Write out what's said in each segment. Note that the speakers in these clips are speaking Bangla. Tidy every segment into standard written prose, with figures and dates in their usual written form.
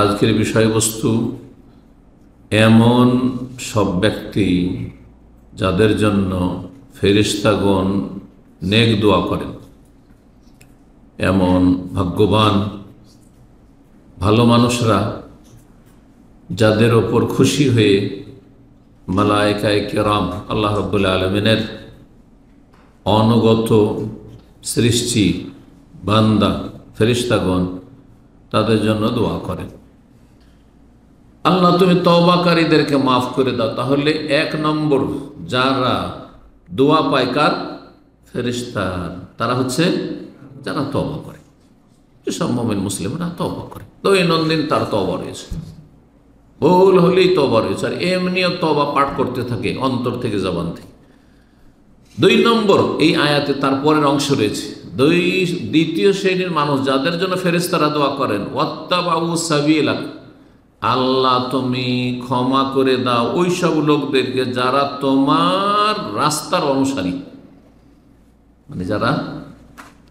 আজকের বিষয়বস্তু এমন সব ব্যক্তি যাদের জন্য ফেরেশতাগণ নেক দোয়া করেন, এমন ভাগ্যবান ভালো মানুষরা যাদের ওপর খুশি হয়ে মালায়েকায়ে কিরাম আল্লাহ রাব্বুল আলামিনের অনুগত সৃষ্টি বান্দা ফেরেশতাগণ তাদের জন্য দোয়া করেন, আল্লাহ তুমি তওবাকারীদেরকে মাফ করে দাও। তাহলে এক নম্বর যারা দোয়া পায় কার? ফেরেশতার। তারা হচ্ছে যারা তওবা করে, যেসব মুমিন মুসলিমরা তওবা করে, দৈনন্দিন তার তওবা রয়েছে, ভুল হলেই তওবা রয়েছে, আর এমনিও তওবা পাঠ করতে থাকে অন্তর থেকে, জবান থেকে। দুই নম্বর এই আয়াতে তারপরের অংশ রয়েছে, দ্বিতীয় শ্রেণীর মানুষ যাদের জন্য ফেরেশতারা দোয়া করেন, ওয়াত্তাবাউ সাবিলাক, আল্লাহ তুমি ক্ষমা করে দাও ওই সব লোকদেরকে যারা তোমার রাস্তার অনুসারী, মানে যারা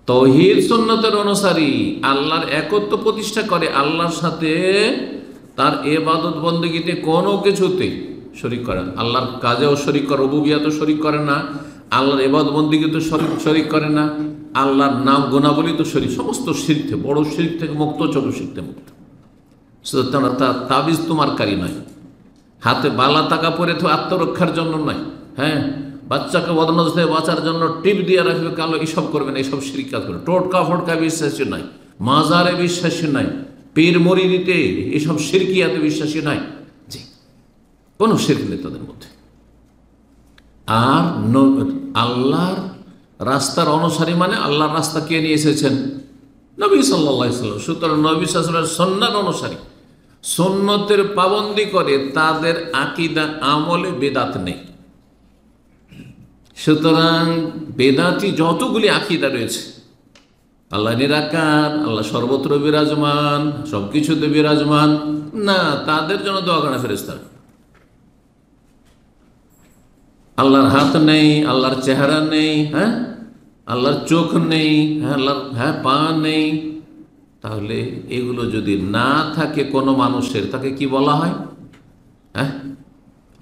তাওহীদ সুন্নতের অনুসারী, আল্লাহর একত্ব প্রতিষ্ঠা করে, আল্লাহর সাথে তার ইবাদত বন্দেগীতে কোনো কিছুতে শরীক করে না, আল্লাহর কাজেও শরীক করে, রুবুবিয়াতেও শরীক করে না, আল্লাহর ইবাদত বন্দেগীতে শরীক করে না, আল্লাহর নাম গুণাবলী তো শরীক, সমস্ত শিরক থেকে, বড় শিরক থেকে মুক্ত, ছোট শিরক থেকে মুক্ত। তাবিজ তোমারকারী নয়, হাতে বালা টাকা পরে তো আত্মরক্ষার জন্য নয়, হ্যাঁ, বাচ্চাকে বদনজর থেকে বাঁচার জন্য টিপ দিয়ে রাখবে কালো, এইসব করবে না, এইসব শিরক কাজ করে। টোটকা ফটকা বিশ্বাসী নয়, মাজারে বিশ্বাসী নয়, পীর মুরিদিতে এইসব শিরকিয়াতে বিশ্বাসী নয়, জি, কোনো শিরক নেই তাদের মধ্যে। আর আল্লাহর রাস্তার অনুসারী মানে আল্লাহর রাস্তা কে নিয়ে এসেছেন? নবী সাল্লাল্লাহু আলাইহি ওয়াসাল্লাম। সুতরাং নবী সাল্লাল্লাহু আলাইহি ওয়াসাল্লামের সুন্নাত অনুসারী, সুন্নতের পাবন্দি করে, তাদের আকীদা আমলে বেদাত নেই। সুতরাং বেদাতি যতগুলি আকীদা রয়েছে, আল্লাহ নিরাকার, আল্লাহ সর্বত্র বিরাজমান, সব কিছুতে বিরাজমান না, তাদের জন্য দোয়া করে ফেরেশতারা। আল্লাহর হাত নেই, আল্লাহর চেহারা নেই, হ্যাঁ, আল্লাহর চোখ নেই, হ্যাঁ, আল্লাহর পা নেই, তাহলে এগুলো যদি না থাকে কোনো মানুষের, তাকে কি বলা হয়? হ্যাঁ,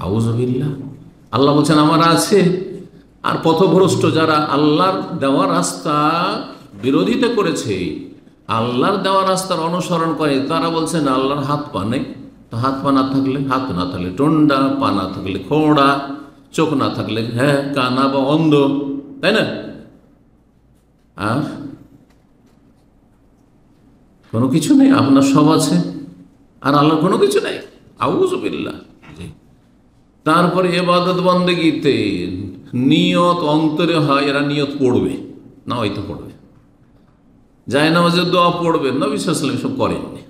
আউযু বিল্লাহ। আল্লাহ বলছেন আমার আছে। আর পথভ্রষ্ট যারা আল্লাহর দেওয়া রাস্তা বিরোধিতা করেছে, আল্লাহর দেওয়া রাস্তার অনুসরণ করে, তারা বলছেন আল্লাহর হাত পা নেই। তো হাত পা না থাকলে, হাত না থাকলে টন্ডা, পা না থাকলে খোঁড়া, চোখ না থাকলে হ্যাঁ কানা বা অন্ধ, তাই না? আর কোনো কিছু নেই, আপনার সব আছে আর আল্লাহর কোনো কিছু নেই, আউযু বিল্লাহ। তারপরে ইবাদত বন্দেগীতে নিয়ত অন্তরে হয়, এরা নিয়ত পড়বে না, হয়তো পড়বে, জায়নামাজের দোয়া পড়বে, নবী সাল্লাল্লাহু আলাইহি ওয়াসাল্লাম সব করেননি।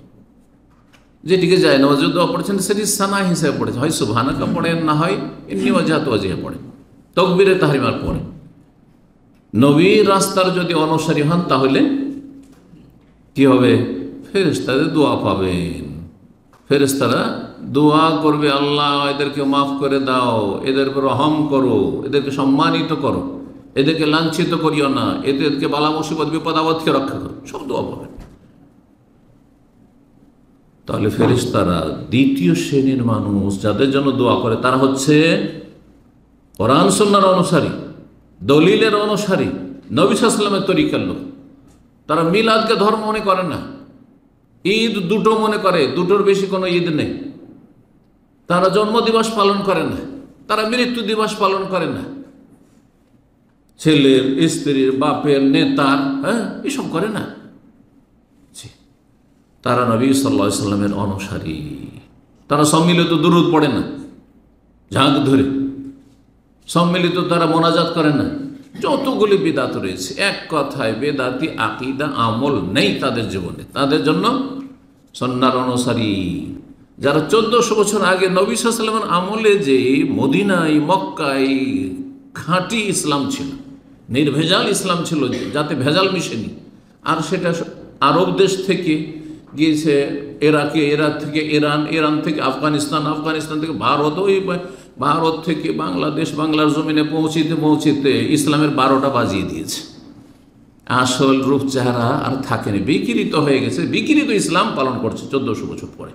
যেটিকে জায়নামাজের দোয়া পড়েছেন সেটি সানা হিসেবে পড়েছে, হয় সুবহানাকা পড়েন, না হয় ইন্নী ওয়াজহাতু ওয়াজহিয়া পড়েন, তাকবীরে তাহরিমার পড়েন। নবীর রাস্তার যদি অনুসারী হন তাহলে কি হবে? ফেরেশতাদের দোয়া পাবেন, ফেরেশতারা দোয়া করবে, আল্লাহ এদেরকে মাফ করে দাও, এদের উপর রহম করো, এদেরকে সম্মানিত করো, এদেরকে লাঞ্ছিত করিও না, এদেরকে বালা মুসিবত বিপদ আপদ থেকে রক্ষা করো, সব দোয়া পাবেন। তাহলে ফেরেশতারা দ্বিতীয় শ্রেণীর মানুষ যাদের জন্য দোয়া করে, তারা হচ্ছে কোরআন সুন্নাহর অনুসারী, দলিলের অনুসারী, নবী সাল্লাল্লাহু আলাইহি ওয়াসাল্লামের তরিকার লোক। তারা মিলাদকে ধর্ম মনে করে না, ঈদ দুটো মনে করে, দুটোর বেশি কোনো ঈদ নেই। তারা জন্মদিবস পালন করে না, তারা মৃত্যু দিবস পালন করে না, ছেলের, স্ত্রীর, বাপের, নেতার, হ্যাঁ, এসব করে না। তারা নবী সাল্লাল্লাহু আলাইহি ওয়াসাল্লামের অনুসারী। তারা সম্মিলিত দুরূদ পড়ে না, ঝাঁক ধরে সম্মিলিত তারা মোনাজাত করে না। যতগুলি বিদাত রয়েছে, এক কথায় বেদাতি আকীদা আমল নেই তাদের জীবনে। তাদের জন্য সুন্নাহর অনুসারী যারা 1400 বছর আগে নবী সাল্লাল্লাহু আলাইহি ওয়াসাল্লামের আমলে যে মদিনায়, মক্কায় খাঁটি ইসলাম ছিল, নির্ভেজাল ইসলাম ছিল, যাতে ভেজাল মিশেনি, আর সেটা আরব দেশ থেকে গিয়েছে ইরাকে, ইরাক থেকে ইরান, ইরান থেকে আফগানিস্তান, আফগানিস্তান থেকে ভারত, ওই ভারত থেকে বাংলাদেশ, বাংলার জমিনে পৌঁছিতে পৌঁছিতে ইসলামের 12টা বাজিয়ে দিয়েছে। আসল রূপ চেহারা আর থাকেনি, বিকৃত হয়ে গেছে, বিকৃত ইসলাম পালন করছে 1400 বছর পরে।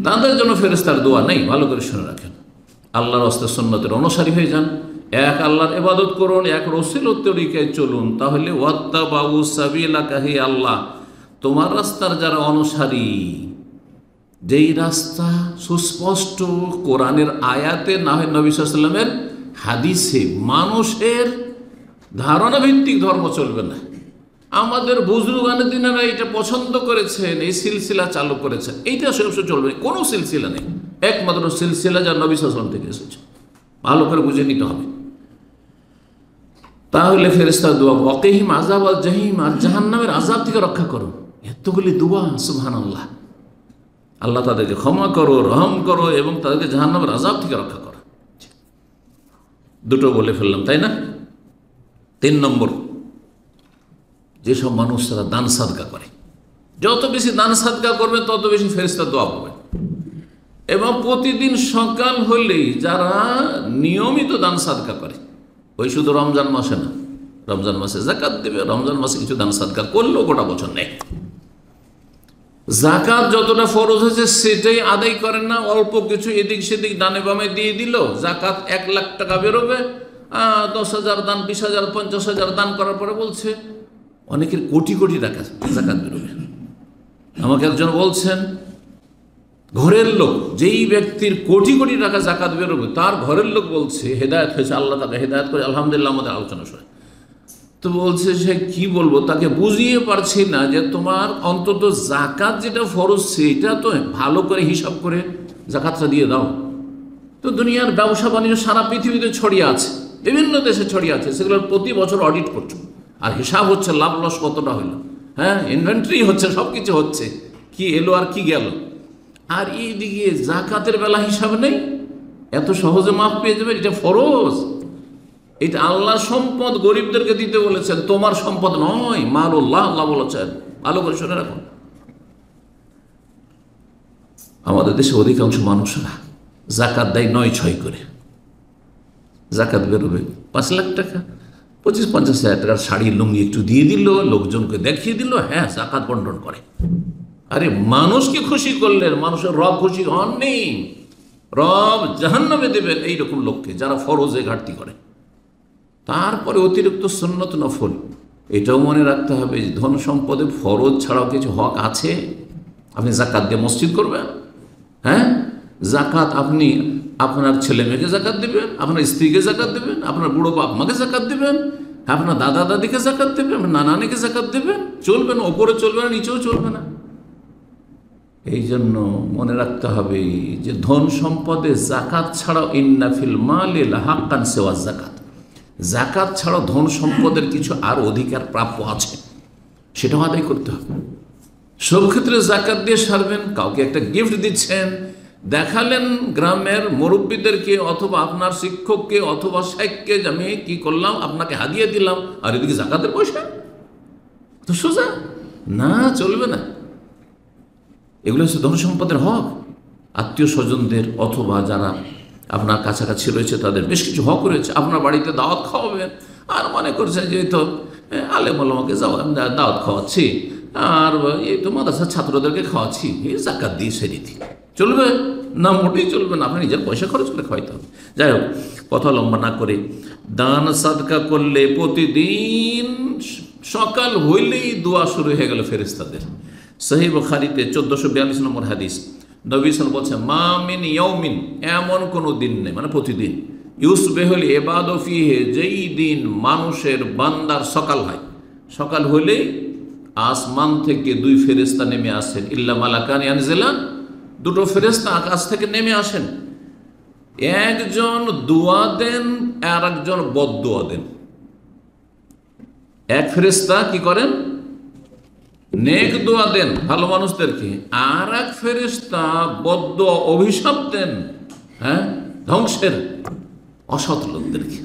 তাদের জন্য ফেরেশতার দোয়া নেই। ভালো করে শুনে রাখেন, আল্লাহর রাস্তা সুন্নতের অনুসারী হয়ে যান, এক আল্লাহর ইবাদত করুন, এক রাসূলের তরিকায় চলুন, তাহলে ওয়াত্তাবাউ সাবিলাকা, হে আল্লাহ তোমার রাস্তার যারা অনুসারী, যেই রাস্তা সুস্পষ্ট কোরআনের আয়াতে না হয় নবী সাল্লাল্লাহু আলাইহি ওয়াসাল্লামের হাদিসে, মানুষের ধারণা ভিত্তিক ধর্ম চলবে না। আমাদের বুজুর্গানের দিনেরা এটা পছন্দ করেছেন, এই সিলসিলা চালু করেছেন, এইটা সবসময় চলবে না। কোনো সিলসিলা নেই, একমাত্র সিলসিলা যা নবী সাল্লাল্লাহু আলাইহি ওয়াসাল্লাম থেকে এসেছে। ভালো করে বুঝে নিতে হবে। তাহলে ফেরেশতার দোয়া, ওয়াকিহিম আযাব আল জাহিম, আর জাহান্নামের আযাব থেকে রক্ষা করো। এতগুলি দোয়া, সুবহানাল্লাহ। আল্লাহ তাদেরকে ক্ষমা করো, রহম করো এবং তাদেরকে জাহান্নামের আযাব থেকে রক্ষা করো। দুটো বলে ফেললাম, তাই না? 3 নম্বর, যেসব মানুষরা দান সাদকা করে, যত বেশি দান সাদকা করবে তত বেশি ফেরেশতা দোয়া পাবে। এবং প্রতিদিন সকাল হলেই যারা নিয়মিত দান সাদকা করে, ওই শুধু রমজান মাসে না, রমজান মাসে যাকাত দেবে, রমজান মাসে কিছু দান সাদকা করলেও গোটা বছর নেই। যাকাত যতটা ফরজ হয়েছে সেটাই আদায় করেন না, অল্প কিছু এদিক সেদিক ডানে বামে দিয়ে দিল। যাকাত 1 লাখ টাকা বেরোবে, 10,000 দান, 20,000, 50,000 দান করার পরে বলছে অনেকের কোটি কোটি টাকা যাকাত বেরোবে। আমাকে একজন বলছেন, ঘরের লোক, যেই ব্যক্তির কোটি কোটি টাকা যাকাত বেরোবে তার ঘরের লোক বলছে হেদায়েত হয়েছে, আল্লাহ তাকে হেদায়েত করে, আলহামদুলিল্লাহ। আমাদের আলোচনা শুনে তো বলছে, সে কি বলবো, তাকে বুঝিয়ে পারছি না যে তোমার অন্তত যাকাত যেটা ফরজ সেটা তো ভালো করে হিসাব করে যাকাতটা দিয়ে দাও। তো দুনিয়ার ব্যবসা বাণিজ্য সারা পৃথিবীতে ছড়িয়ে আছে, বিভিন্ন দেশে ছড়িয়ে আছে, সেগুলোর প্রতি বছর অডিট করছো, আর হিসাব হচ্ছে লাভ লস কতটা হইলো, হ্যাঁ, ইনভেন্টরি হচ্ছে, সব কিছু হচ্ছে, কি এলো আর কি গেল। আর এইদিকে যাকাতের বেলা হিসাব নেই, এত সহজে মাফ পেয়ে যাবে, এটা ফরজ। এটা আল্লাহ সম্পদ গরিবদেরকে দিতে বলেছেন, তোমার সম্পদ নয়, মালুল্লাহ, আল্লাহ বলেছেন। ভালো করে শুনে রাখুন। আমাদের দেশে অধিকাংশ মানুষরা যাকাত দেয় 9-6 করে। যাকাত বেরোবে 5 লাখ টাকা, 25-50 হাজার টাকার শাড়ি লুঙ্গি একটু দিয়ে দিল, লোকজনকে দেখিয়ে দিল, হ্যাঁ যাকাত বন্টন করে। আরে মানুষকে খুশি করলেন, মানুষের রব খুশি হননি, রব জাহান্নামে দেবেন এইরকম লোককে যারা ফরজে ঘাটতি করে। তারপরে অতিরিক্ত সুন্নত নফল, এটাও মনে রাখতে হবে যে ধন সম্পদে ফরজ ছাড়াও কিছু হক আছে। আপনি যাকাত দিয়ে মসজিদ করবেন, হ্যাঁ, যাকাত আপনি আপনার ছেলে মেয়েকে যাকাত দেবেন, আপনার স্ত্রীকে যাকাত দেবেন, আপনার বুড়ো বাপ মাকে যাকাত দেবেন, আপনার দাদা দাদিকে যাকাত দেবেন, আপনার নানা নানিকে যাকাত দেবেন। চলবে না, ওপরে চলবে না, নিচেও চলবে না। এই জন্য মনে রাখতে হবে যে ধন সম্পদে যাকাত ছাড়াও ইন্না ফিল মালি লাহাক্কান সিওয়া যাকাত, যাকাত ছাড়াও ধন সম্পদের কিছু আর অধিকার প্রাপ্য আছে, সেটাও আদায় করতে হবে। সব ক্ষেত্রে যাকাত দিয়ে সারবেন। কাউকে একটা গিফট দিচ্ছেন, দেখালেন গ্রামের মুরব্বীদেরকে অথবা আপনার শিক্ষককে অথবা শেখকে যে আমি কি করলাম, আপনাকে হাদিয়া দিলাম, আর এদিকে যাকাতের পয়সা, তো সোজা না, চলবে না। এগুলো হচ্ছে ধন সম্পদের হক। আত্মীয় স্বজনদের অথবা যারা আপনার কাছাকাছি রয়েছে তাদের বেশ কিছু হক রয়েছে। আপনার বাড়িতে দাওয়াত খাওয়াবেন, আর মনে করছেন যে এই তো আলেম ওলামাকে দাওয়াত খাওয়াচ্ছি, আর এই তো মাদ্রাসার ছাত্রদেরকে খাওয়াচ্ছি, এই যাকাত দিয়ে সেরে দিই, চলবে না? মোটেই চলবে না। আপনি নিজের পয়সা খরচ করে খাওয়াইতে হবে। যাই হোক, কথা লম্বা না করে, দান সাদকা করলে প্রতিদিন সকাল হইলেই দোয়া শুরু হয়ে গেল ফেরেশতাদের। সহিহ বুখারীতে 1442 নম্বর হাদিস, নবী সাল্লাল্লাহু আলাইহি ওয়াসাল্লাম বলছেন, মা মিন ইয়াউমিন, এমন কোনো দিন নেই, মানে প্রতিদিন, ইউসবিহুল ইবাদু ফিহি, যেই দিন মানুষের বান্দার সকাল হয়, সকাল হলেই আসমান থেকে 2 ফেরেশতা নেমে আসেন, ইল্লা মালাকান ইয়ানজিলান, 2 ফেরেশতা আকাশ থেকে নেমে আসেন। একজন দোয়া দেন আর একজন বদদোয়া দেন। এক ফেরেশতা কি করেন? নেক দোয়া দেন ভালো মানুষদেরকে, আর এক ফেরেশতা বদদোয়া, অভিশাপ দেন, হ্যাঁ, ধ্বংসের, অসৎ লোকদেরকে।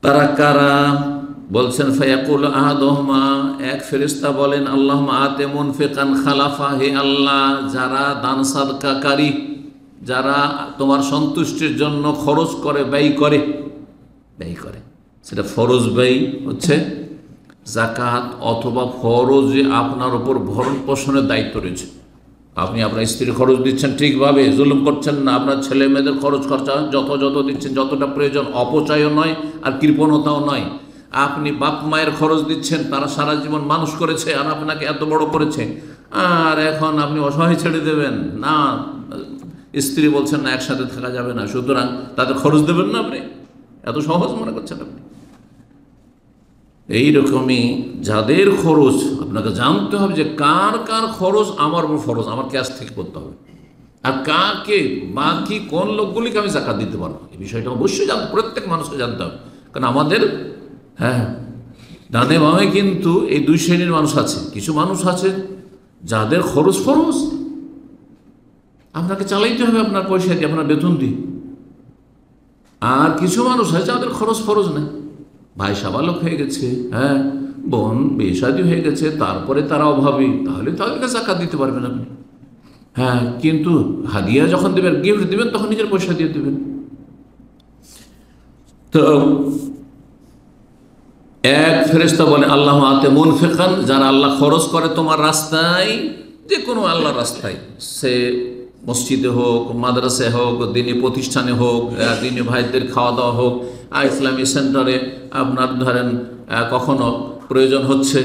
তারা কারা? বলছেন, ফায়াকুল আহাদুহুমা, এক ফেরেশতা বলেন, আল্লাহুম্মা আতি মুনফিকান খালাফা, হে আল্লাহ, যারা দান সাদকাকারী, যারা তোমার সন্তুষ্টির জন্য খরচ করে, ব্যয় করে, সেটা ফরজ ব্যয় হচ্ছে জাকাত, অথবা ফরজে আপনার উপর ভরণ পোষণের দায়িত্ব রয়েছে। আপনি আপনার স্ত্রীর খরচ দিচ্ছেন ঠিকভাবে, জুলুম করছেন না, আপনার ছেলে মেয়েদের খরচ খরচা যত দিচ্ছেন, যতটা প্রয়োজন, অপচয়ও নয় আর কৃপণতাও নয়। আপনি বাপ মায়ের খরচ দিচ্ছেন, তারা সারা জীবন মানুষ করেছে আর আপনাকে এত বড় করেছে, আর এখন আপনি অসহায় ছেড়ে দেবেন না। স্ত্রী বলছেন না একসাথে থাকা যাবে না, সুতরাং তাদের খরচ দেবেন না আপনি, এত সহজ মনে করছেন আপনি। এইরকমই যাদের খরচ আপনাকে জানতে হবে যে কার কার খরচ আমার উপর ফরজ, আমার ক্যাশ থেকে করতে হবে, আর কাকে বাকি কোন লোকগুলিকে আমি জাকাত দিতে পারবো, এই বিষয়টা অবশ্যই জানতে, প্রত্যেক মানুষকে জানতে হবে। কারণ আমাদের ডানে বামে কিন্তু এই দুই শ্রেণীর মানুষ আছে। কিছু মানুষ আছে যাদের খরচ ফরজ, আপনাকে চালাইতে হবে আপনার পয়সা দিয়ে, আপনার বেতন দিয়ে। আর কিছু মানুষ আছে যাদের খরচ ফরজ নেই, ভাই সাবালক হয়ে গেছে, বোন বিয়ে-শাদী হয়ে গেছে, তারপরে তারা অভাবী, তাহলে তাদেরকে জাকাত দিতে পারবেন আপনি। কিন্তু হাদিয়া যখন দেবেন, গিফট দেবেন, তখন নিজের পয়সা দিয়ে দেবেন। তো এক ফেরেশতা বলে আল্লাহ আতে মুনফিকান, যারা আল্লাহ খরচ করে তোমার রাস্তায়, যে কোনো আল্লাহর রাস্তায়, সে মসজিদে হোক, মাদ্রাসায় হোক, দিনী প্রতিষ্ঠানে হোক, দিনী ভাইদের খাওয়া দাওয়া হোক, ইসলামী সেন্টারে আপনার ধরেন কখনো প্রয়োজন হচ্ছে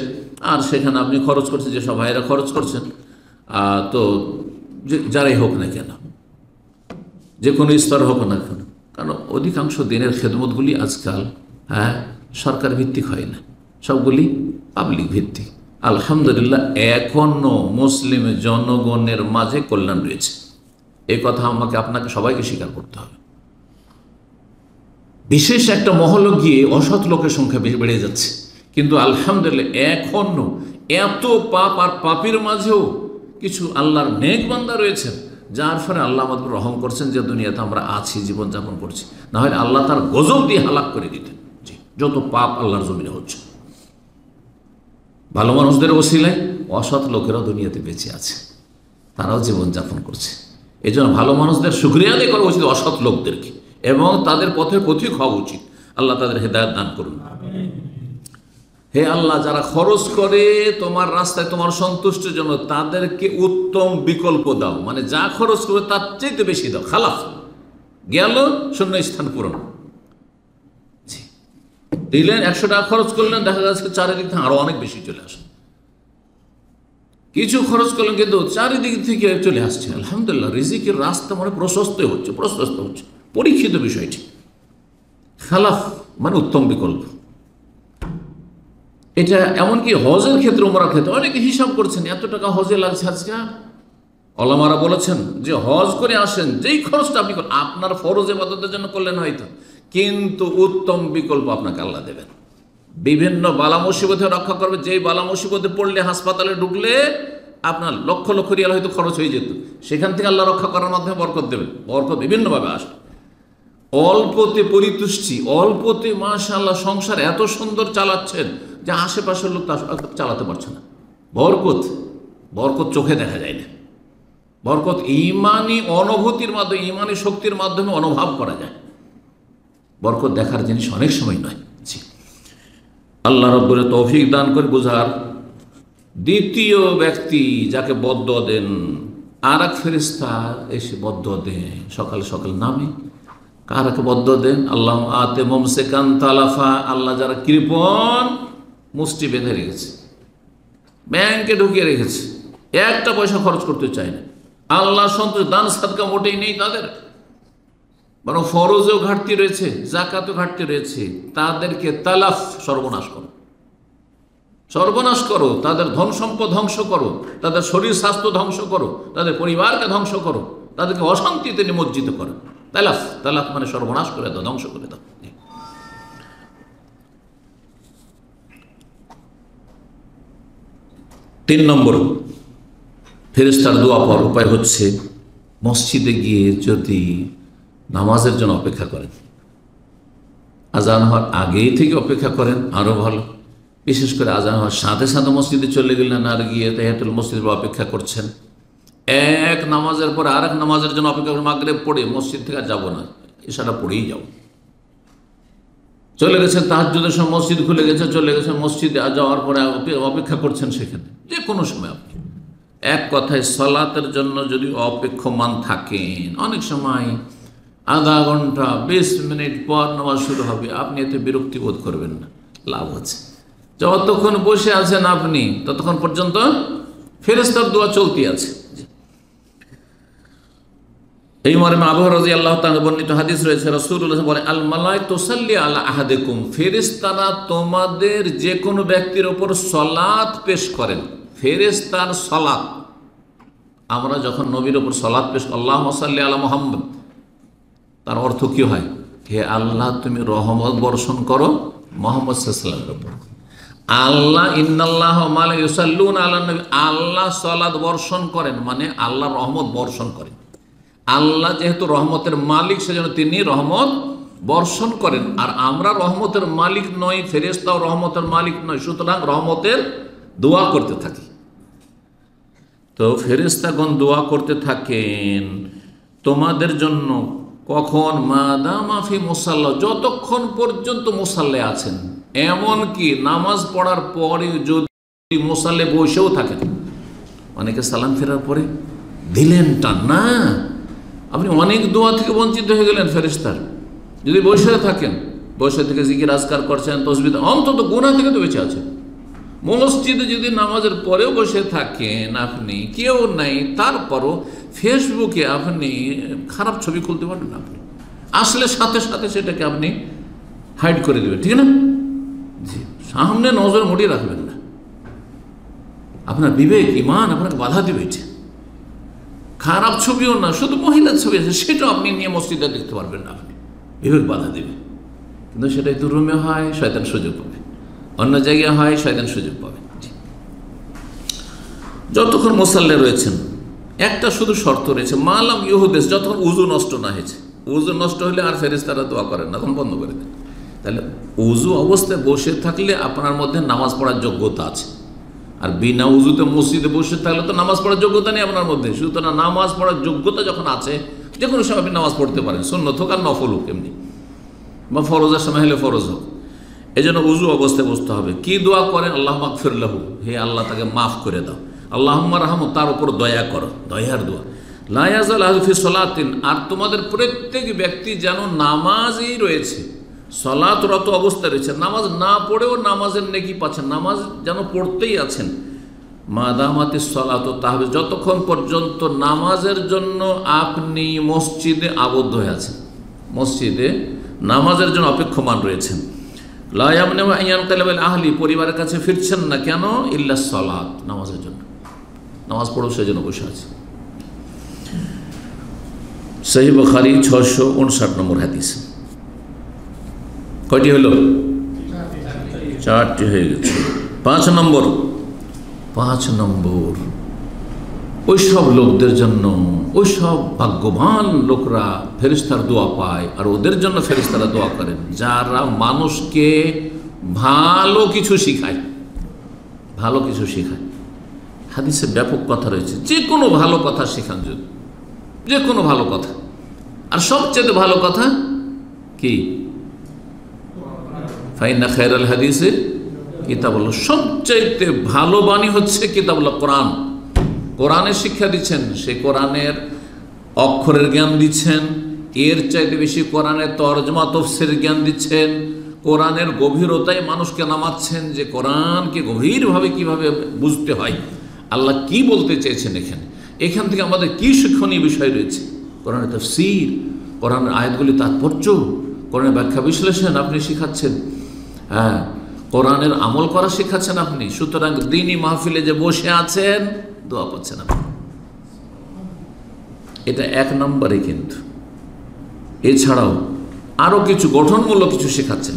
আর সেখানে আপনি খরচ করছেন, যেসব ভাইয়েরা খরচ করছেন, তো যারাই হোক না কেন, যে কোনো স্তর হোক না কেন, কারণ অধিকাংশ দিনের খেদমতগুলি আজকাল সরকার ভিত্তিক হয় না, সবগুলি পাবলিক ভিত্তিক। আলহামদুলিল্লাহ এখনও মুসলিম জনগণের মাঝে কল্যাণ রয়েছে, এই কথা আমাকে আপনাকে সবাইকে স্বীকার করতে হবে। বিশেষ একটা মহল গিয়ে অসৎ লোকের সংখ্যা বেড়ে যাচ্ছে, কিন্তু আলহামদুলিল্লাহ এখনও এত পাপ আর পাপীর মাঝেও কিছু আল্লাহর নেক বান্দা রয়েছেন, যার ফলে আল্লাহ আমাদের রহম করছেন যে দুনিয়াতে আমরা আছি, জীবনযাপন করছি, না হলে আল্লাহ তার গজব দিয়ে হালাক করে দিতেন। যত পাপ আল্লাহর জমিনে হচ্ছে, ভালো মানুষদের ওসিলায় অসৎ লোকেরাও দুনিয়াতে বেঁচে আছে, তারাও জীবনযাপন করছে। এই জন্য ভালো মানুষদের শুকরিয়া আদায় করা উচিত অসৎ লোকদেরকে, এবং তাদের পথে পথিক হওয়া উচিত। আল্লাহ তাদের হেদায়েত দান করুন। হে আল্লাহ, যারা খরচ করে তোমার রাস্তায় তোমার সন্তুষ্টির জন্য, তাদেরকে উত্তম বিকল্প দাও, মানে যা খরচ করবে তার চাইতে বেশি দাও। খালাফ গেল, শূন্য স্থান পূরণ। দিলেন 100 টাকা খরচ করলেন, দেখা যাচ্ছে চারিদিক থেকে আরো অনেক বেশি চলে আসে। কিছু খরচ করলেন কিন্তু চারিদিক থেকে চলে আসছে, আলহামদুলিল্লাহ রিজিকের রাস্তা মানে প্রশস্ত হচ্ছে। পরীক্ষিত বিষয়টি। খালাফ মানে উত্তম বিকল্প। এটা এমনকি হজের ক্ষেত্রে, উমরার ক্ষেত্রে অনেকে হিসাব করছেন এত টাকা হজে লাগছে আজকে। ওলামারা বলেছেন যে হজ করে আসেন, যেই খরচটা আপনি আপনার ফরজ ইবাদতের জন্য করলেন হয়তো, কিন্তু উত্তম বিকল্প আপনাকে আল্লাহ দেবেন। বিভিন্ন বালা মুসিবতে রক্ষা করবে, যেই বালা মুসিবতে পড়লে, হাসপাতালে ঢুকলে আপনার লক্ষ লক্ষ রিয়াল হয়তো খরচ হয়ে যেত, সেখান থেকে আল্লাহ রক্ষা করার মাধ্যমে বরকত দেবেন। বরকত বিভিন্নভাবে আসে। অল্পতে পরিতুষ্টি, অল্পতে মাশাআল্লাহ সংসার এত সুন্দর চালাচ্ছেন যে আশেপাশের লোক তা চালাতে পারছে না। বরকত চোখে দেখা যায় না। বরকত ইমানি অনুভূতির মাধ্যমে, ইমানি শক্তির মাধ্যমে অনুভব করা যায়। বরকত দেখার জিনিস অনেক সময় নয়। আল্লাহ রাব্বুল তৌফিক দান করে বুঝার। দ্বিতীয় ব্যক্তি যাকে বদদুয়া দেন, আর এক ফেরেশতা এসে বদদুয়া দেন সকাল সকাল নামে। কারাকে বদদুয়া দেন? আল্লাহ আতে মুমসিকান তালাফা, আল্লাহ যারা কৃপণ, মুষ্টি বেঁধে রেখেছে, ব্যাংকে ঢুকিয়ে রেখেছে, একটা পয়সা খরচ করতে চায় না, আল্লাহ সন্তুষ্ট, দান সাদকা মোটেই নেই তাদের, বরং ফরজেও ঘাটতি রয়েছে, জাকাতেও ঘাটতি রয়েছে, তাদেরকে তালাফ, সর্বনাশ করো, তাদের ধন সম্পদ ধ্বংস করো, তাদের শরীর স্বাস্থ্য ধ্বংস করো, তাদের পরিবারকে ধ্বংস করো, তাদেরকে অশান্তিতে নিমজ্জিত করো। তালাফ মানে সর্বনাশ করে দাও, ধ্বংস করে দাও। 3 নম্বর ফেরেশতার দোয়া পাওয়ার উপায় হচ্ছে মসজিদে গিয়ে যদি নামাজের জন্য অপেক্ষা করেন, আজান হওয়ার আগেই থেকে অপেক্ষা করেন আরও ভালো। বিশেষ করে আজান হওয়ার সাথে সাথে মসজিদে চলে গেলেন, আর গিয়ে তাহিয়াতুল মসজিদ অপেক্ষা করছেন, এক নামাজের পর আরেক নামাজের জন্য অপেক্ষা করে, মাগরিব পড়ে মসজিদ থেকে যাব না, ইশারা পড়েই যাও। চলে গেছেন তাহাজ্জুদের সময়, মসজিদ খুলে গেছে, চলে গেছে মসজিদে, যাওয়ার পরে অপেক্ষা করছেন সেখানে, যে কোনো সময় আপনি এক কথায় সালাতের জন্য যদি অপেক্ষমান থাকেন, অনেক সময় আধা ঘন্টা 20 মিনিট পর নামাজ শুরু হবে, আপনি এতে বিরক্তি বোধ করবেন না। লাভ আছে, যতক্ষণ বসে আছেন আপনি ততক্ষণ পর্যন্ত ফেরেশতার দোয়া চলতি আছে। এই মর্মে আবু হুরায়রা রাদিয়াল্লাহু তাআলা বর্ণিত হাদিস রয়েছে, রাসূলুল্লাহ বলেন, আল মালায়েকা তুসাল্লি আলা আহাদিকুম, ফেরেশতারা তোমাদের যে কোনো ব্যক্তির উপর সালাত পেশ করেন। ফেরেশতার সালাত, আমরা যখন নবীর উপর সালাত পেশ, আল্লাহুম্মা সাল্লি আলা মুহাম্মদ, তার অর্থ কি হয়? হে আল্লাহ, তুমি রহমত বর্ষণ করো মুহাম্মদ সাল্লাল্লাহু আলাইহি ওয়াসাল্লামের উপর। আল্লাহ ইন্নাল্লাহা ওয়া মালাইকাতুহু ইউসাল্লুনা আলান নবী, আল্লাহ সালাত বর্ষণ করেন, মানে আল্লাহ রহমত বর্ষণ করেন। আল্লাহ যেহেতু রহমতের মালিক, সেজন্য তিনি রহমত বর্ষণ করেন। আর আমরা রহমতের মালিক নই, ফেরেশতাও রহমতের মালিক নয়, সুতরাং রহমতের দোয়া করতে থাকি। তো ফেরেশতাগণ দোয়া করতে থাকেন তোমাদের জন্য। কখন? মাদামা ফি মুসাল্লা, যতক্ষণ পর্যন্ত মুসাল্লে আছেন। এমনকি নামাজ পড়ার পরে যদি মুসাল্লে বসেও থাকেন, অনেকে সালাম ফেরার পরে দিলেন টান, না, আপনি অনেক দোয়া থেকে বঞ্চিত হয়ে গেলেন ফেরেশতার। যদি বসে থাকেন, বসে থেকে জিকির আজকার করছেন, তসবিহ, অন্তত গুনাহ থেকে তো বেঁচে আছেন। মসজিদে যদি নামাজের পরেও বসে থাকেন আপনি, কেউ নাই, তারপরও ফেসবুকে আপনি খারাপ ছবি খুলতে পারবেন। আপনি আসলে সাথে সাথে সেটাকে আপনি হাইড করে দেবেন, ঠিক না? জি, সামনে নজর মুড়িয়ে রাখবেন না। আপনার বিবেক, ইমান আপনাকে বাধা দেবে। খারাপ ছবিও না, শুধু মহিলার ছবি আছে, সেটাও আপনি নিয়ে মসজিদে দেখতে পারবেন না, আপনি বিবেক বাধা দেবে। কিন্তু সেটাই তো রুমে হয়, শয়তান সুযোগ পাবে, অন্য জায়গায় হয়, শয়তান সুযোগ পাবে। যতক্ষণ মুসাল্লে রয়েছেন, একটা শুধু শর্ত রয়েছে, মালাম ইহুদেস, যতক্ষণ উজু নষ্ট না হয়েছে। উজু নষ্ট হলে আর ফেরেশতারা দোয়া করেন না, তখন বন্ধ করে দেন। তাহলে উজু অবস্থায় বসে থাকলে আপনার মধ্যে নামাজ পড়ার যোগ্যতা আছে। আর বিনা উজুতে মসজিদে বসে থাকলে তো নামাজ পড়ার যোগ্যতা নেই আপনার মধ্যে। সুতরাং নামাজ পড়ার যোগ্যতা যখন আছে, যে কোনো সময় আপনি নামাজ পড়তে পারেন, সুন্নত হোক আর নফল হোক, এমনি বা ফরজের সময় হলে ফরজ হোক। এই জন্য উজু অবস্থায় বসতে হবে। কি দোয়া করেন? আল্লাহ মাগফির লাহু, হে আল্লাহ তাকে মাফ করে দাও। আল্লাহুম্মা রাহমু, তার উপর দয়া করো, দয়ার দোয়া। লা ইয়াজাল আহদু ফি সলাতিন, আর তোমাদের প্রত্যেক ব্যক্তি যেন নামাজই রয়েছে, সলাতরত অবস্থায় রয়েছে, নামাজ না পড়েও নামাজের নেকি পাচ্ছেন, নামাজ যেন পড়তেই আছেন। মাদামাতিস সলাত তাহবিজ, যতক্ষণ পর্যন্ত নামাজের জন্য আপনি মসজিদে আবদ্ধ হয়ে আছেন, মসজিদে নামাজের জন্য অপেক্ষমান রয়েছেন। লা ইয়ামনাউ আন ইয়ানকালিবা ইলা আহলি, পরিবারের কাছে ফিরছেন না, কেন? ইল্লা সলাত, নামাজের জন্য। নামাজ পড়ো সেজন্য বসে আছে। সহিহ বুখারী 659 নম্বর হাদিস। কয়টি হলো? 4টি হয়ে গেছে। 5 নম্বর ওই সব লোকদের জন্য, ওই সব ভাগ্যবান লোকরা ফেরেশতার দোয়া পায়, আর ওদের জন্য ফেরেশতারা দোয়া করেন যারা মানুষকে ভালো কিছু শিখায়। ভালো কিছু শেখায়, হাদিসে ব্যাপক কথা রয়েছে, যে কোনো ভালো কথা শেখান, যদি যে কোনো ভালো কথা। আর সবচেয়ে ভালো কথা কি? ফাইন্না খায়রাল হাদিসে কিতাবুল্লাহ, সবচাইতে ভালো বাণী হচ্ছে কিতাবুল্লাহ, কোরআন। কোরআনের শিক্ষা দিচ্ছেন, সেই কোরআনের অক্ষরের জ্ঞান দিচ্ছেন, এর চাইতে বেশি কোরআনের তরজমা তফসির জ্ঞান দিচ্ছেন, কোরআনের গভীরতায় মানুষকে নামাচ্ছেন, যে কোরআনকে গভীরভাবে কিভাবে বুঝতে হয়, আল্লাহ কি বলতে চেয়েছেন এখান থেকে আমাদের কি শিক্ষণীয় বিষয় রয়েছে। কোরআনের তাফসীর, কোরআনের আয়াতগুলি তাৎপর্য, কোরআনের ব্যাখ্যা বিশ্লেষণ আপনি শিখাচ্ছেন, হ্যাঁ, কোরআনের আমল করা শেখাচ্ছেন আপনি। সুতরাং দ্বীনি মাহফিলে যে বসে আছেন, দোয়া পাচ্ছেন আপনি, এটা 1 নম্বরে। কিন্তু এছাড়াও আরও কিছু গঠনমূলক কিছু শেখাচ্ছেন।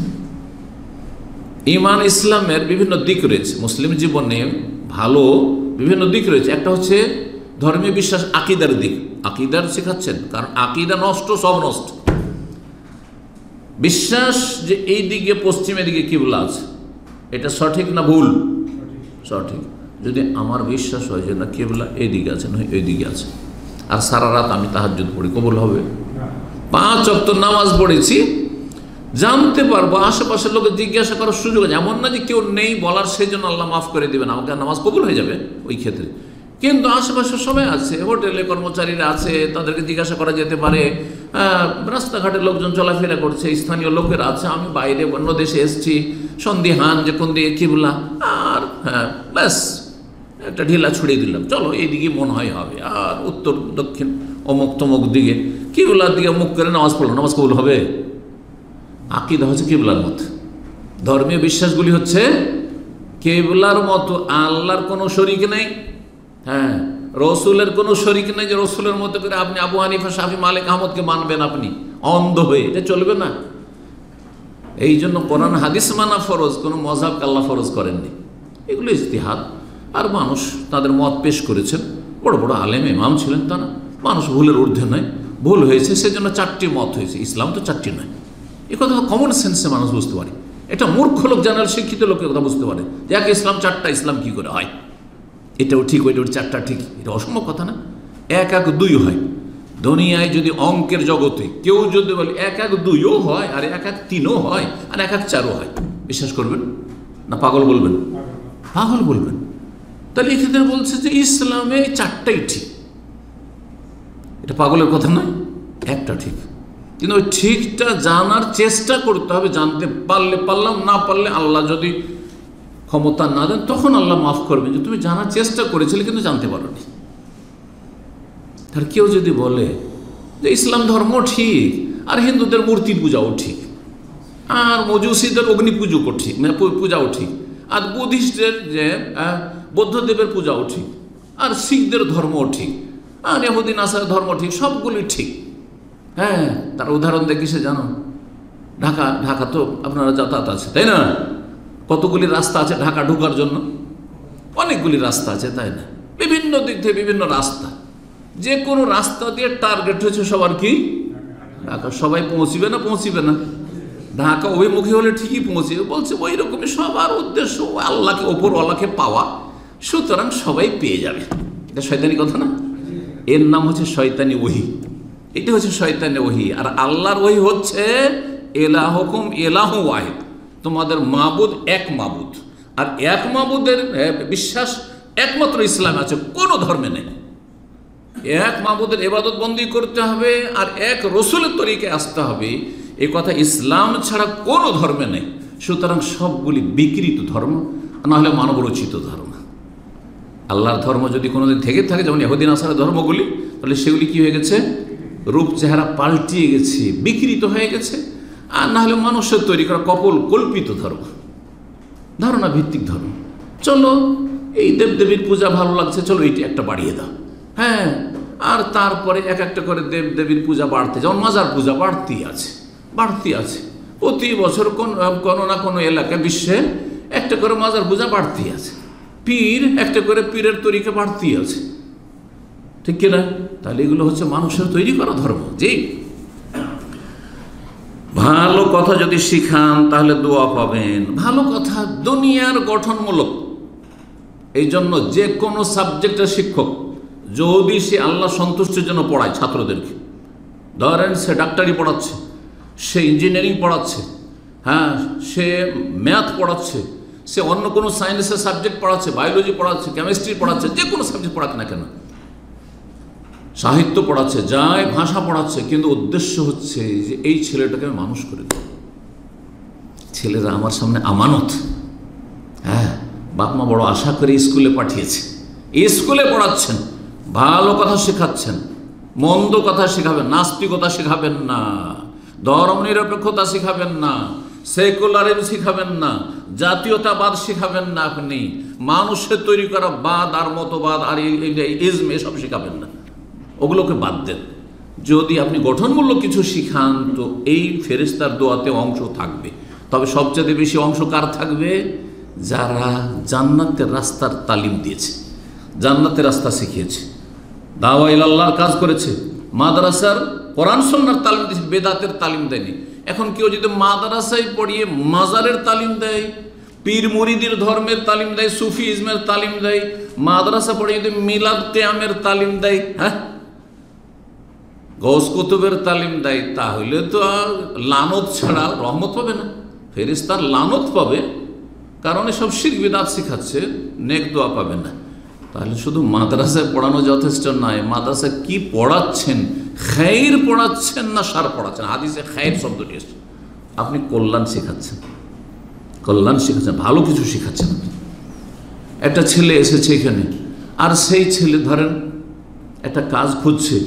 ঈমান ইসলামের বিভিন্ন দিক রয়েছে, মুসলিম জীবনে ভালো বিভিন্ন দিক রয়েছে। একটা হচ্ছে ধর্মীয় বিশ্বাস, আকিদার দিক, আকিদার শেখাচ্ছেন, কারণ আকিদা নষ্ট, সব নষ্ট। বিশ্বাস যে এই দিকে, পশ্চিমের দিকে কিবলা আছে, এটা সঠিক না ভুল? সঠিক। যদি আমার বিশ্বাস হয় যে না কিবলা এই দিকে আছে, নয় এই দিকে আছে, আর সারা রাত আমি তাহাজ্জুদ পড়ি, কবুল হবে? 5 ওয়াক্ত নামাজ পড়েছি, জানতে পারবো, আশেপাশের লোকে জিজ্ঞাসা করার সুযোগ আছে। এমন না যে কেউ নেই বলার সেই জন্য আল্লাহ মাফ করে দেবেন, আমাকে নামাজ কবুল হয়ে যাবে ওই ক্ষেত্রে। কিন্তু আশেপাশে সবাই আছে, হোটেলে কর্মচারীরা আছে, তাদেরকে জিজ্ঞাসা করা যেতে পারে। রাস্তাঘাটে লোকজন চলাফেরা করছে, স্থানীয় লোকেরা আছে, আমি বাইরে অন্য দেশে এসেছি, সন্দিহান যে কোন দিকে কিবলা, আর ব্যাস একটা ঢিলা ছুড়িয়ে দিলাম, চলো এইদিকে মনে হয় হবে, আর উত্তর দক্ষিণ অমুক তমুক দিকে কিবলার দিকে মুখ করে নামাজ পড়লো, নামাজ কবুল হবে? আকীদা হচ্ছে কিবলার মতো, ধর্মীয় বিশ্বাসগুলি হচ্ছে কিবলার মতো। আল্লাহর কোনো শরীক নেই, হ্যাঁ, রসুলের কোনো শরীক নেই যে রসুলের মতো করে আপনি আবু হানিফা, শাফি, মালিক, আহমদকে মানবেন আপনি অন্ধ হয়ে, এটা চলবে না। এই জন্য কোরআন হাদিস মানা ফরজ, কোনো মযহাবকে আল্লাহ ফরজ করেননি। এগুলো ইজতিহাদ, আর মানুষ তাদের মত পেশ করেছেন, বড় বড় আলেম ইমাম ছিলেন তারা। মানুষ ভুলের ঊর্ধ্বে নয়, ভুল হয়েছে সেজন্য চারটি মত হয়েছে, ইসলাম তো চারটি নয়। এ কথা কমন সেন্সে মানুষ বুঝতে পারে, এটা মূর্খ লোক জেনারেল শিক্ষিত লোকের কথা বুঝতে পারে যে এক ইসলাম চারটা, ইসলাম কি করে হয়, এটাও ঠিক ওইটাও চারটা ঠিক, এটা অসম্ভব কথা না। এক এক দুই হয়, দুনিয়ায় যদি অঙ্কের জগতে কেউ যদি বলে এক এক দুইও হয়, আর এক এক তিনও হয়, আর এক এক চারও হয়, বিশ্বাস করবেন না পাগল বলবেন? পাগল বলবেন। তাহলে এক্ষেত্রে বলছে যে ইসলামে চারটাই ঠিক, এটা পাগলের কথা নয়, একটা ঠিক। কিন্তু ওই ঠিকটা জানার চেষ্টা করতে হবে, জানতে পারলে পারলাম, না পারলে আল্লাহ যদি ক্ষমতা না দেন তখন আল্লাহ মাফ করবেন যে তুমি জানার চেষ্টা করেছিলে কিন্তু জানতে পারোনি। আর কেউ যদি বলে যে ইসলাম ধর্ম ঠিক, আর হিন্দুদের মূর্তি পূজাও ঠিক, আর মজুসিদের অগ্নি পুজো ঠিক, মানে পূজাও ঠিক, আর বুদ্ধিস্টের যে বৌদ্ধদেবের পূজাও ঠিক, আর শিখদের ধর্মও ঠিক, আর ইহুদি নাসার ধর্ম ঠিক, সবগুলি ঠিক। হ্যাঁ, তার উদাহরণ দেখি সে জানো, ঢাকা তো আপনারা যাতায়াত আছে তাই না, কতগুলি রাস্তা আছে ঢাকা ঢোকার জন্য, অনেকগুলি রাস্তা আছে তাই না, বিভিন্ন দিক থেকে বিভিন্ন রাস্তা, যে কোনো রাস্তা দিয়ে টার্গেট হয়েছে সবার কি ঢাকা। সবাই পৌঁছিবে না? পৌঁছিবে না। ঢাকা অভিমুখী হলে ঠিকই পৌঁছিবে, বলছে ওই রকমই সবার উদ্দেশ্য আল্লাহকে, ওপরওয়ালাকে পাওয়া, সুতরাং সবাই পেয়ে যাবে। এটা শয়তানি কথা না? এর নাম হচ্ছে শয়তানি ওহী, এটা হচ্ছে শয়তানি ওহী। আর আল্লাহর ওহী হচ্ছে ইলাহুকুম ইলাহু ওয়াহিদ, তোমাদের মাবুদ এক মাবুদ, আর এক মাবুদের বিশ্বাস একমাত্র ইসলামে আছে, কোনো ধর্মে নেই। এক মাবুদের ইবাদত বন্দি করতে হবে, আর এক রসুলের তরিকে আসতে হবে, এই কথা ইসলাম ছাড়া কোনো ধর্মে নেই। সুতরাং সবগুলি বিকৃত ধর্ম, নাহলে মানব রচিত ধর্ম। আল্লাহর ধর্ম যদি কোনোদিন থেকে থাকে, যেমন ইহুদি নাসারা ধর্মগুলি, তাহলে সেগুলি কি হয়ে গেছে? রূপ চেহারা পাল্টিয়ে গেছে, বিকৃত হয়ে গেছে। আর না হলে মানুষের তৈরি করা কল্পিত ধর্ম, ধারণা ভিত্তিক ধর্ম। চলো এই দেবদেবীর পূজা ভালো লাগছে, চলো এইটি একটা বাড়িয়ে দাও, হ্যাঁ, আর তারপরে এক একটা করে দেবদেবীর পূজা বাড়তে, যেমন মাজার পূজা বাড়তি আছে। প্রতি বছর কোনো না কোনো এলাকায় বিশ্বে একটা করে মাজার পূজা বাড়তি আছে, পীর একটা করে পীরের তরিকা বাড়তি আছে, ঠিক কিনা? তাহলে এগুলো হচ্ছে মানুষের তৈরি করা ধর্ম। যে ভালো কথা যদি শিখান তাহলে দোয়া পাবেন। ভালো কথা দুনিয়ার গঠনমূলক, এই জন্য যে কোনো সাবজেক্টের শিক্ষক যদি সে আল্লাহ সন্তুষ্টির জন্য পড়ায় ছাত্রদেরকে, ধরেন সে ডাক্তারি পড়াচ্ছে, সে ইঞ্জিনিয়ারিং পড়াচ্ছে, হ্যাঁ, সে ম্যাথ পড়াচ্ছে, সে অন্য কোনো সায়েন্সের সাবজেক্ট পড়াচ্ছে, বায়োলজি পড়াচ্ছে, কেমিস্ট্রি পড়াচ্ছে, যে কোনো সাবজেক্ট পড়াক না কেন, সাহিত্য পড়াচ্ছে, যাই ভাষা পড়াচ্ছে, কিন্তু উদ্দেশ্য হচ্ছে যে এই ছেলেটাকে আমি মানুষ করে দেব। ছেলেরা আমার সামনে আমানত, হ্যাঁ, বাপ মা বড় আশা করে স্কুলে পাঠিয়েছে, স্কুলে পড়াচ্ছেন, ভালো কথা শেখাচ্ছেন, মন্দ কথা শেখাবেন, নাস্তিকতা শেখাবেন না, ধর্ম নিরপেক্ষতা শেখাবেন না, সেকুলারিজম শেখাবেন না, জাতীয়তাবাদ শেখাবেন না, আপনি মানুষের তৈরি করা বাদ আর মতবাদ আর ইজম এসব শেখাবেন না, ওগুলোকে বাদ দেন। যদি আপনি গঠনমূলক কিছু শিখান তো এই ফেরেশতার দোয়াতে অংশ থাকবে। তবে সবচেয়ে বেশি অংশ কার থাকবে? যারা জান্নাতের রাস্তার তালিম দিয়েছে, জান্নাতের রাস্তা শিখিয়েছে, দাওয়া ইলাল্লাহর কাজ করেছে, মাদ্রাসার কোরআন সুন্নাহর তালিম দিয়েছে, বেদাতের তালিম দেয়নি। এখন কেউ যদি মাদ্রাসায় পড়িয়ে মাজারের তালিম দেয়, পীর মুরিদের ধর্মের তালিম দেয়, সুফি ইজমের তালিম দেয়, মাদ্রাসা পড়িয়ে যদি মিলাদ কিয়ামের তালিম দেয়, হ্যাঁ, গৌস কুতুবের তালিম দেয়, তাহলে তো আর লানত ছাড়া রহমত পাবে না, ফেরেশতার লানত পাবে, কারণ এসব শিরক বিদআত শিখাচ্ছে, নেক দোয়া পাবে না। তাহলে শুধু মাদ্রাসায় পড়ানো যথেষ্ট নয়, মাদ্রাসায় কি পড়াচ্ছেন, খায়র পড়াচ্ছেন না শার পড়াচ্ছেন। হাদিসে খায়র শব্দটি এসেছে, আপনি কল্যাণ শেখাচ্ছেন, কল্যাণ শেখাচ্ছেন, ভালো কিছু শেখাচ্ছেন আপনি। একটা ছেলে এসেছে এখানে, আর সেই ছেলে ধরেন একটা কাজ খুঁজছে,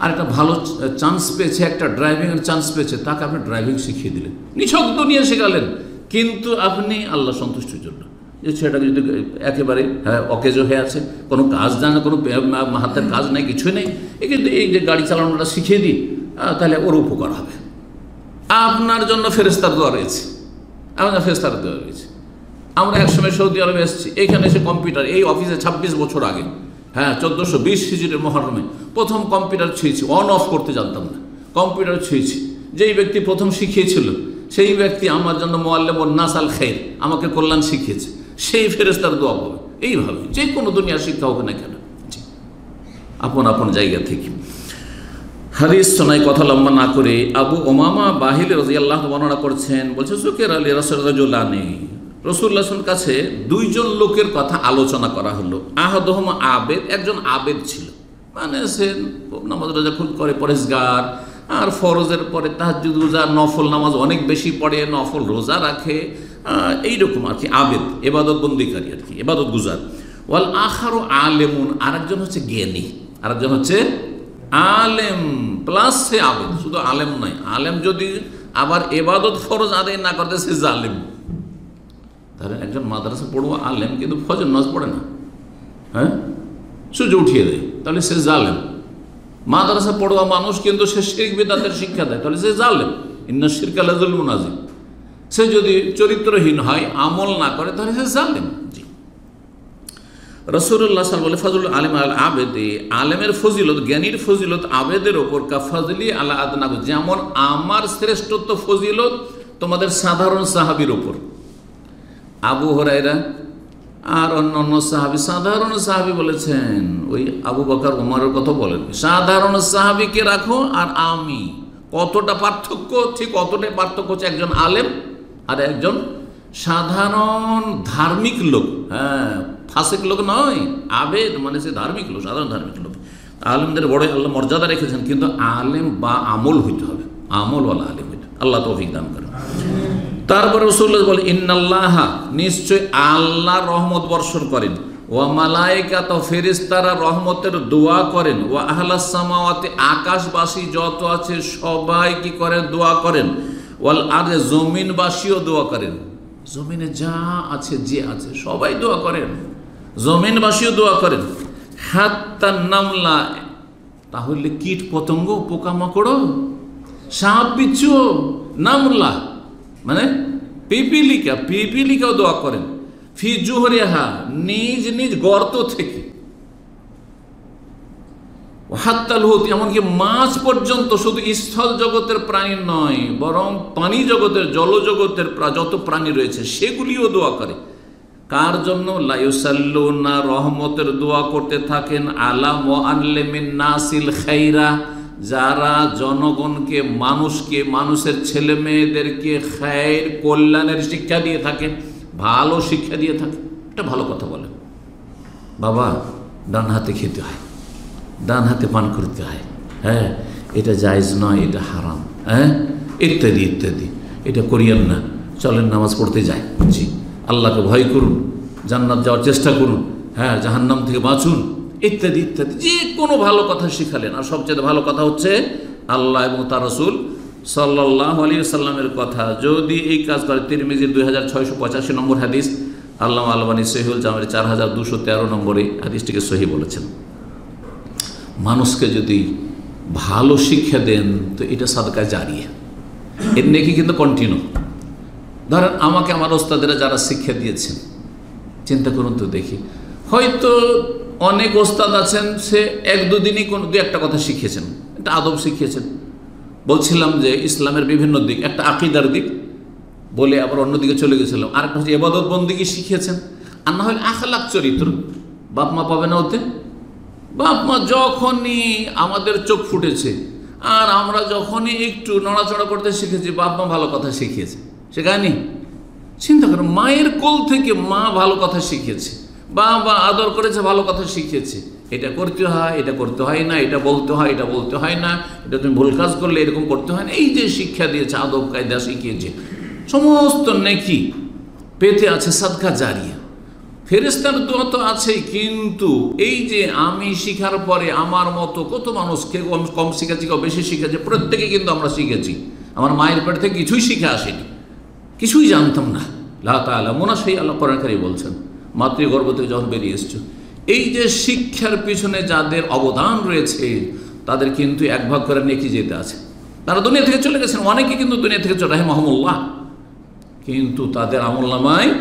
আর একটা ভালো চান্স পেয়েছে, একটা ড্রাইভিংয়ের চান্স পেয়েছে, তাকে আপনি ড্রাইভিং শিখিয়ে দিলেন, নিছক দুনিয়া শেখালেন, কিন্তু আপনি আল্লাহ সন্তুষ্টির জন্য। যে ছেলেটা যদি একেবারে অকেজো হয়ে আছে, কোনো কাজ জানে না, কোনো হাতের কাজ নেই, কিছুই নেই, কিন্তু এই যে গাড়ি চালানোটা শিখিয়ে দিই, তাহলে ওর উপকার হবে। আপনার জন্য ফেরেশতার দোয়া রয়েছে, আমাদের ফেরেশতার দোয়া রয়েছে। আমরা একসময় সৌদি আরবে এসেছি, এইখানে এসে কম্পিউটার, এই অফিসে 26 বছর আগে, 1420 হিজরির মহরমে প্রথম কম্পিউটার ছুঁয়েছি, অন অফ করতে জানতাম না, কম্পিউটার ছুঁয়েছি। যেই ব্যক্তি প্রথম শিখিয়েছিল সেই ব্যক্তি আমার জন্য মুআল্লিমুন নাস আল খায়র, আমাকে কল্যাণ শিখিয়েছে, সেই ফেরেশতার দোয়া পাবে। এইভাবে যে কোনো দুনিয়ার শিক্ষা হোক না কেন, আপন আপন জায়গা থেকে। হাদিস শোনায়, কথা লম্বা না করে, আবু উমামা বাহিল রাদিয়াল্লাহু আনহু বর্ণনা করছেন, বলছে যুকির আলী রাসূলুল্লাহি, রাসূলুল্লাহর কাছে দুইজন লোকের কথা আলোচনা করা হলো। আহাদুহুম আবেদ, একজন আবেদ ছিল, মানে সে নামাজ রোজা খুব করে, পরেশগার, আর ফরজের পরে তাহাজ্জুদ গুজার, নফল নামাজ অনেক বেশি পড়ে, নফল রোজা রাখে, এইরকম আর কি আবেদ, এবাদত বন্দিকারী আর কি, এবাদত গুজার। ওয়াল আখারু আলেমুন, আরেকজন হচ্ছে জ্ঞানী, আরেকজন হচ্ছে আলেম প্লাস সে আবেদ, শুধু আলেম নয়, আলেম যদি আবার এবাদত ফরজ আদায় না করতে সে জালেম। তাহলে একজন মাদ্রাসা পড়ুয়া আলেম কিন্তু ফজর নামাজ পড়ে না, সূর্য উঠিয়ে দেয়, তাহলে সে জালেম। মাদ্রাসা পড়ুয়া মানুষ কিন্তু সে শিরক বিদআতের শিক্ষা দেয়, তাহলে সে জালেম। ইন্না শিরকা লাযুলমুন আযীম। সে যদি চরিত্রহীন হয়, আমল না করে, তাহলে সে জালেম। জি, রাসূলুল্লাহ সাল্লাল্লাহু আলাইহি ওয়াসাল্লাম ফাজলুল আলিম আল আবেদে, আলেমের ফজিলত, জ্ঞানীর ফজিলত আবেদের ওপর, কা ফাজলি আলা আদনাব, যেমন আমার শ্রেষ্ঠত্ব ফজিলত তোমাদের সাধারণ সাহাবীর ওপর। আবু হুরায়রা আর অন্যান্য সাহাবী, সাধারণ সাহাবী বলেছেন, ওই আবু বকর ওমরের কথা বলেন, সাধারণ সাহাবীকে রাখো আর আমি, কতটা পার্থক্য, ঠিক অতটাই পার্থক্য হচ্ছে একজন আলেম আর একজন সাধারণ ধার্মিক লোক। ফাসিক লোক নয়, আবেদ মানে সে ধার্মিক লোক, সাধারণ ধার্মিক লোক। আলেমদের বড় আল্লাহ মর্যাদা রেখেছেন, কিন্তু আলেম বা আমল হইতে হবে, আমলওয়ালা আলেম হইতে। আল্লাহ তৌফিক দান করেন। তারপরে রাসূলুল্লাহ বলে, ইন্নাল্লাহা, নিশ্চয় আল্লাহ রহমত বর্ষণ করেন, ওয়া মালায়েকাতু, ফেরেশতারা রহমতের দোয়া করেন, ওয়া আহলাস সামাওয়াতি, আকাশবাসী যত আছে সবাই কি করেন, দোয়া করেন, ওয়াল আরদি, জমিনবাসীও দোয়া করেন, জমিনে যা আছে যে আছে সবাই দোয়া করেন, জমিনবাসীও দোয়া করেন। হাত্তা নামলা, তাহলে কীট পতঙ্গ, পোকামাকড়, সাপ বিচ্ছু, নামলা মানে পিপিলিকা, পিপিলিকাও দোয়া করেন। ফি জুহরিহা, নিজ নিজ গর্ত থেকে। হাত্তাল হুত, এমনকি মাছ পর্যন্ত, শুধু স্থল জগতের প্রাণী নয়, বরং পানি জগতের, জলজগতের যত প্রাণী রয়েছে সেগুলিও দোয়া করে। কার জন্য? লা ইউসাল্লুনা, রহমতের দোয়া করতে থাকেন, আলা মুআল্লিমিন নাসিল খাইরা, যারা জনগণকে, মানুষকে, মানুষের ছেলে মেয়েদেরকে খায়ের, কল্যাণের শিক্ষা দিয়ে থাকেন, ভালো শিক্ষা দিয়ে থাকেন। একটা ভালো কথা বলেন, বাবা ডান হাতে খেতে হয়, ডান হাতে পান করতে হয়, এটা জায়েজ নয়, এটা হারাম, ইত্যাদি ইত্যাদি, এটা করিয়েন না, চলেন নামাজ পড়তে যাই, জি, আল্লাহকে ভয় করুন, জান্নাত যাওয়ার চেষ্টা করুন, জাহান্নাম থেকে বাঁচুন, ইত্যাদি ইত্যাদি, যে কোনো ভালো কথা শিখালেন। আর সবচেয়ে ভালো কথা হচ্ছে আল্লাহ এবং তার রাসূল সাল্লাল্লাহু আলাইহি ওয়াসাল্লামের কথা। যদি এই কাজ করে, তিরমিজির 2685 নম্বর হাদিস, আল্লামা আলবানী সহিহুল জামির 4213 নম্বরে হাদিসটিকে সহি বলেছেন। মানুষকে যদি ভালো শিক্ষা দেন তো এটা সাদকা জারিয়া, এর নেকি কিন্তু কন্টিনিউ। ধরেন আমাকে আমার ওস্তাদেরা যারা শিক্ষা দিয়েছেন, চিন্তা করুন তো দেখি, হয়তো অনেক ওস্তাদ আছেন সে 1-2 দিনই কোনো 2-1টা কথা শিখিয়েছেন, একটা আদব শিখিয়েছেন। বলছিলাম যে ইসলামের বিভিন্ন দিক, একটা আকিদার দিক বলে আবার অন্যদিকে চলে গেছিলাম, আরেকটা হচ্ছে ইবাদত বন্দেগী শিখিয়েছেন, আর না হলে আখলাক চরিত্র। বাপ মা পাবে না ওতে? বাপ মা যখনই আমাদের চোখ ফুটেছে আর আমরা যখনই একটু নড়াচড়া করতে শিখেছি, বাপ মা ভালো কথা শিখিয়েছে, শেখায়নি? চিন্তা করুন, মায়ের কোল থেকে মা ভালো কথা শিখিয়েছে, বাবা আদর করেছে, ভালো কথা শিখিয়েছে, এটা করতে হয়, এটা করতে হয় না, এটা বলতে হয়, এটা বলতে হয় না, এটা তুমি ভুল কাজ করলে এরকম করতে হয় না, এই যে শিক্ষা দিয়েছে, আদব কায়দা শিখিয়েছে, সমস্ত নেকি পেতে আছে সাদকা জারিয়া। ফেরেশতার দোয়া তো আছেই, কিন্তু এই যে আমি শিখার পরে আমার মতো কত মানুষ, কেউ কম শিখেছি, কেউ বেশি শিখেছে, প্রত্যেকে কিন্তু আমরা শিখেছি। আমার মায়ের পেট থেকে কিছুই শিখে আসেনি, কিছুই জানতাম না। লা তা'লামুনা, সেই আল্লাহ কোরআনে বলছেন, মাতৃগর্ভ থেকে যখন বেরিয়ে এসছো। এই যে শিক্ষার পিছনে যাদের অবদান রয়েছে, তাদের কিন্তু এক ভাগ করে নেকি যেতে আছে। তারা দুনিয়া থেকে চলে গেছেন, অনেকে কিন্তু দুনিয়া থেকে চলে রাহিমাহুমুল্লাহ, কিন্তু তাদের আমলনামায়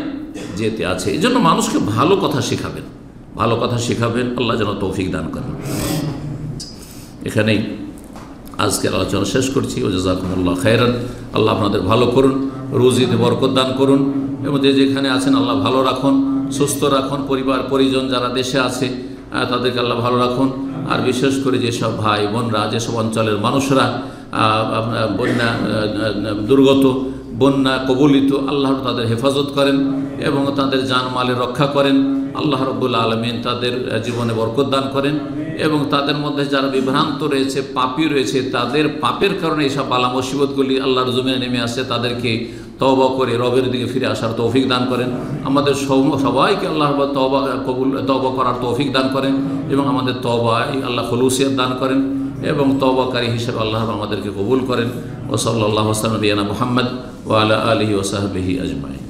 যেতে আছে। এই জন্য মানুষকে ভালো কথা শেখাবেন, ভালো কথা শেখাবেন। আল্লাহ যেন তৌফিক দান করেন। এখানেই আজকের আলোচনা শেষ করছি। ও জাযাকুমুল্লাহ খায়রান। আল্লাহ আপনাদের ভালো করুন, রুজিতে বরকত দান করুন, এবং যে যেখানে আছেন আল্লাহ ভালো রাখুন, সুস্থ রাখুন। পরিবার পরিজন যারা দেশে আছে তাদেরকে আল্লাহ ভালো রাখুন। আর বিশেষ করে যেসব ভাই বোনরা, যেসব অঞ্চলের মানুষরা বন্যা দুর্গত, বন্যা কবলিত, আল্লাহ তাদের হেফাজত করেন এবং তাদের জানমালের রক্ষা করেন। আল্লাহ রাব্বুল আলামিন তাদের জীবনে বরকত দান করেন, এবং তাদের মধ্যে যারা বিভ্রান্ত রয়েছে, পাপী রয়েছে, তাদের পাপের কারণে এইসব বালা মুসিবতগুলি আল্লাহর জমিনে নেমে আসে, তাদেরকে তওবা করে রবের দিকে ফিরে আসার তৌফিক দান করেন। আমাদের সবাইকে আল্লাহ তওবা করার তৌফিক দান করেন, এবং আমাদের তওবায় আল্লাহ খুলুসিয়ত দান করেন, এবং তওবাকারী হিসেবে আল্লাহ আমাদেরকে কবুল করেন। ওয়া সাল্লাল্লাহু আলা নবিয়িনা মুহাম্মদ ওয়া আলা আলিহি ওয়া সাহবিহি আজমাইন।